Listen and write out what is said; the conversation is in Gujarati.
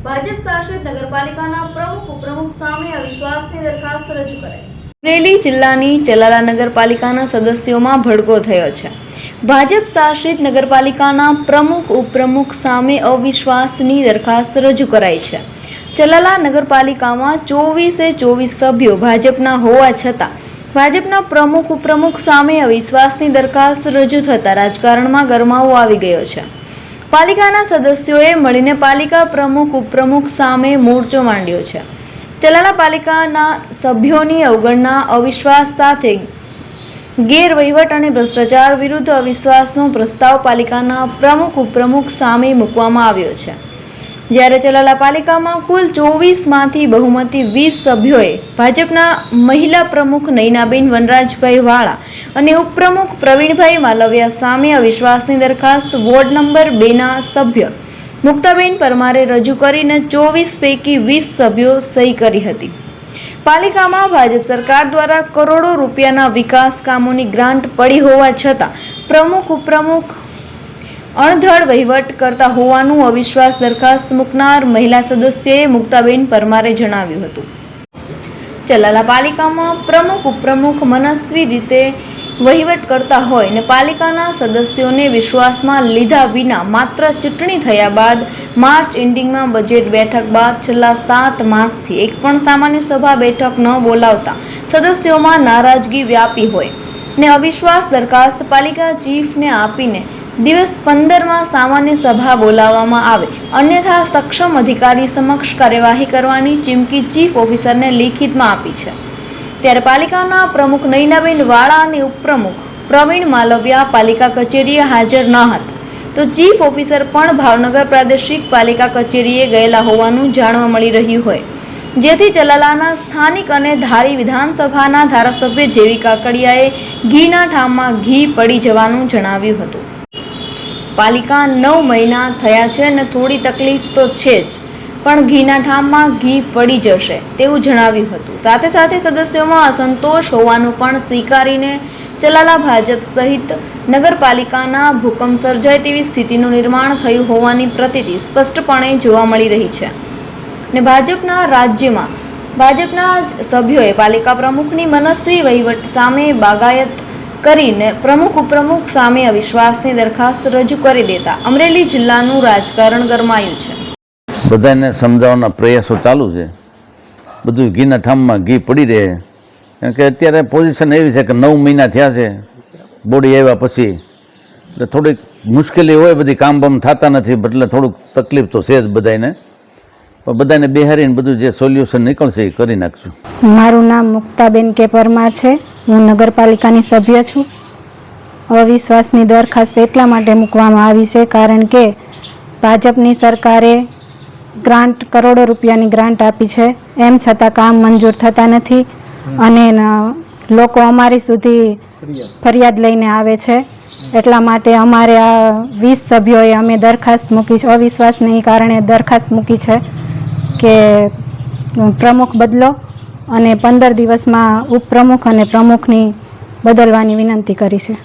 ભાજપ શાસિત નગરપાલિકાના પ્રમુખ ઉપપ્રમુખ સામે અવિશ્વાસની દરખાસ્ત રજૂ કરાઈ। અમરેલી જિલ્લાની ચલાલા નગરપાલિકાના સદસ્યોમાં ભડકો થયો છે। ભાજપ શાસિત નગરપાલિકાના પ્રમુખ ઉપપ્રમુખ સામે અવિશ્વાસની દરખાસ્ત રજૂ કરાઈ છે। ચલાલા નગરપાલિકામાં 24 સભ્યો ભાજપના હોવા છતાં ભાજપના પ્રમુખ ઉપપ્રમુખ સામે અવિશ્વાસની દરખાસ્ત રજૂ થતા રાજકારણમાં ગરમાવો આવી ગયો છે। પાલિકાના સદસ્યોએ મળીને પાલિકા પ્રમુખ ઉપપ્રમુખ સામે મોરચો માંડ્યો છે। ચલાલા પાલિકાના સભ્યોની અવગણના, અવિશ્વાસ સાથે ગેરવહીવટ અને ભ્રષ્ટાચાર વિરુદ્ધ અવિશ્વાસનો પ્રસ્તાવ પાલિકાના પ્રમુખ ઉપપ્રમુખ સામે મૂકવામાં આવ્યો છે। જ્યારે ચલાલા પાલિકામાં કુલ 24માંથી બહુમતી 20 સભ્યોએ ભાજપના મહિલા પ્રમુખ નયનાબેન વનરાજભાઈ વાળા અને ઉપપ્રમુખ પ્રવીણભાઈ માલવિયા સામે અવિશ્વાસની દરખાસ્ત વોર્ડ નંબર 2ના સભ્ય મુક્તાબેન પરમારે રજૂ કરીને 24 પૈકી 20 સભ્યો સહી કરી હતી। પાલિકામાં ભાજપ સરકાર દ્વારા કરોડો રૂપિયાના વિકાસ કામોની ગ્રાન્ટ પડી હોવા છતાં પ્રમુખ ઉપપ્રમુખ અણધડ વહીવટ કરતા હોવાનું અવિશ્વાસ દરખાસ્ત મૂકનાર મહિલા સદસ્યએ મુક્તાબેન પરમારે જણાવ્યું હતું। ચલાલા પાલિકામાં પ્રમુખ ઉપપ્રમુખ મનસ્વી રીતે વહીવટ કરતા હોય ને પાલિકાના સદસ્યોને વિશ્વાસમાં લીધા વિના માત્ર ચૂંટણી થયા બાદ માર્ચ એન્ડિંગમાં બજેટ બેઠક બાદ છેલ્લા 7 માસથી એક પણ સામાન્ય સભા બેઠક ન બોલાવતા સદસ્યોમાં નારાજગી વ્યાપી હોય ને અવિશ્વાસ દરખાસ્ત પાલિકા ચીફને આપીને દિવસ 15માં સામાન્ય સભા બોલાવવામાં આવે, અન્યથા સક્ષમ અધિકારી સમક્ષ કાર્યવાહી કરવાની ચીમકી ચીફ ઓફિસરને લિખિતમાં આપી છે। ત્યારે પાલિકાના પ્રમુખ નયનાબેન વાળા અને ઉપપ્રમુખ પ્રવીણ માલવિયા પાલિકા કચેરીએ હાજર ન હતા, તો ચીફ ઓફિસર પણ ભાવનગર પ્રાદેશિક પાલિકા કચેરીએ ગયેલા હોવાનું જાણવા મળી રહ્યું હોય, જેથી ચલાલાના સ્થાનિક અને ધારી વિધાનસભાના ધારાસભ્ય જેવી કાકડિયાએ ઘીના ઠામમાં ઘી પડી જવાનું જણાવ્યું હતું। પાલિકા 9 મહિના થયા છે અને થોડી તકલીફ તો છે જ, પણ ઘીના ઠામમાં ઘી પડી જશે તેવું જણાવ્યું હતું। સાથે સાથે સદસ્યોમાં અસંતોષ હોવાનું પણ સ્વીકારીને ચલાલા ભાજપ સહિત નગરપાલિકાના ભૂકંપ સર્જાય તેવી સ્થિતિનું નિર્માણ થયું હોવાની પ્રતીતિ સ્પષ્ટપણે જોવા મળી રહી છે અને ભાજપના રાજ્યમાં ભાજપના સભ્યોએ પાલિકા પ્રમુખની મનસ્વી વહીવટ સામે બાગાયત કરીને પ્રમુખ ઉપપ્રમુખ સામે અવિશ્વાસની દરખાસ્ત રજૂ કરી દેતા અમરેલી જિલ્લાનું રાજકારણ ગરમાયું છે। બધાને સમજાવવાના પ્રયાસો ચાલુ છે। બધું ઘીના ઠામમાં ઘી પડી રહે, કારણ કે અત્યારે પોઝિશન એવી છે કે 9 મહિના થયા છે બોડી આવ્યા પછી, એટલે થોડીક મુશ્કેલી હોય, બધી કામ બામ થતા નથી, એટલે થોડુંક તકલીફ તો છે જ બધાને, પણ બધાને બેહારીને બધું જે સોલ્યુશન નીકળશે એ કરી નાખશું। મારું નામ મુક્તાબેન કે પરમાર છે, હું નગરપાલિકાની સભ્ય છું। અવિશ્વાસની દરખાસ્ત એટલા માટે મૂકવામાં આવી છે કારણ કે ભાજપની સરકારે ગ્રાન્ટ કરોડો રૂપિયાની ગ્રાન્ટ આપી છે, એમ છતાં કામ મંજૂર થતા નથી અને લોકો અમારી સુધી ફરિયાદ લઈને આવે છે। એટલા માટે અમારે આ 20 સભ્યોએ અમે દરખાસ્ત મૂકી છે, અવિશ્વાસને કારણે દરખાસ્ત મૂકી છે કે પ્રમુખ બદલો અને 15 દિવસમાં ઉપપ્રમુખ અને પ્રમુખની બદલવાની વિનંતી કરી છે।